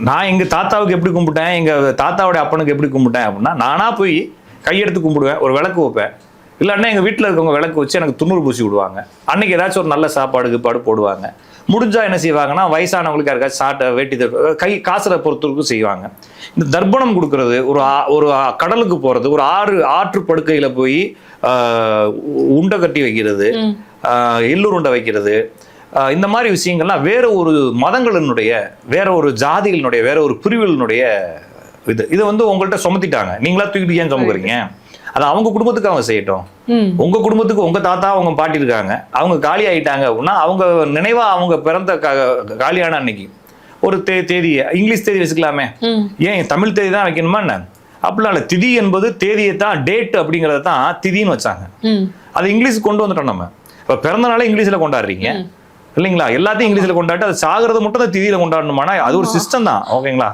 நான் எங்க தாத்தாவுக்கு எப்படி கும்பிட்டேன், எங்க தாத்தாவோட அப்பனுக்கு எப்படி கும்பிட்டேன் அப்படின்னா, நானா போய் கையெடுத்து கும்பிடுவேன், ஒரு விளக்கு வைப்பேன். இல்லைன்னா எங்கள் வீட்டில் இருக்கவங்க விளக்கு வச்சு எனக்கு துண்ணூறு பூசி விடுவாங்க. அன்னைக்கு ஏதாச்சும் ஒரு நல்ல சாப்பாடு போடுவாங்க. முடிஞ்சா என்ன செய்வாங்கன்னா, வயசானவங்களுக்கு யாருக்காச்சும் சாட்டை வேட்டி கை காசுற பொறுத்தவரைக்கும் செய்வாங்க. இந்த தர்ப்பணம் கொடுக்கறது, ஒரு கடலுக்கு போறது, ஒரு ஆற்று படுக்கையில போய் உண்டை கட்டி வைக்கிறது, எள்ளுருண்டை வைக்கிறது, இந்த மாதிரி விஷயங்கள்லாம் வேற ஒரு மதங்களினுடைய, வேற ஒரு ஜாதிகளினுடைய, வேற ஒரு பிரிவுகளினுடைய இதை வந்து உங்கள்கிட்ட சுமத்திட்டாங்க. நீங்களா தூக்கிட்டு ஏன் சுமக்குறீங்க? அது அவங்க குடும்பத்துக்கு அவங்க செய்யட்டும். உங்க குடும்பத்துக்கு உங்க தாத்தா அவங்க பாட்டி இருக்காங்க, அவங்க காலி ஆயிட்டாங்க அப்படின்னா அவங்க நினைவா அவங்க பிறந்த காலியான அன்னைக்கு ஒரு தேதி, இங்கிலீஷ் தேதி வச்சுக்கலாமே, ஏன் தமிழ் தேதி தான் வைக்கணுமா என்ன? அப்படிலாம் இல்லை. திதி என்பது தேதியை தான், டேட் அப்படிங்கறத தான் திதின்னு வச்சாங்க. அது இங்கிலீஷ் கொண்டு வந்துட்டோம். நம்ம இப்ப பிறந்த நாளே இங்கிலீஷ்ல கொண்டாடுறீங்க இல்லைங்களா? எல்லாத்தையும் இங்கிலீஷ்ல கொண்டாட்டு அது சாகிறத மட்டும் தான் திதியில கொண்டாடணுமானா அது ஒரு சிஸ்டம் தான். ஓகேங்களா?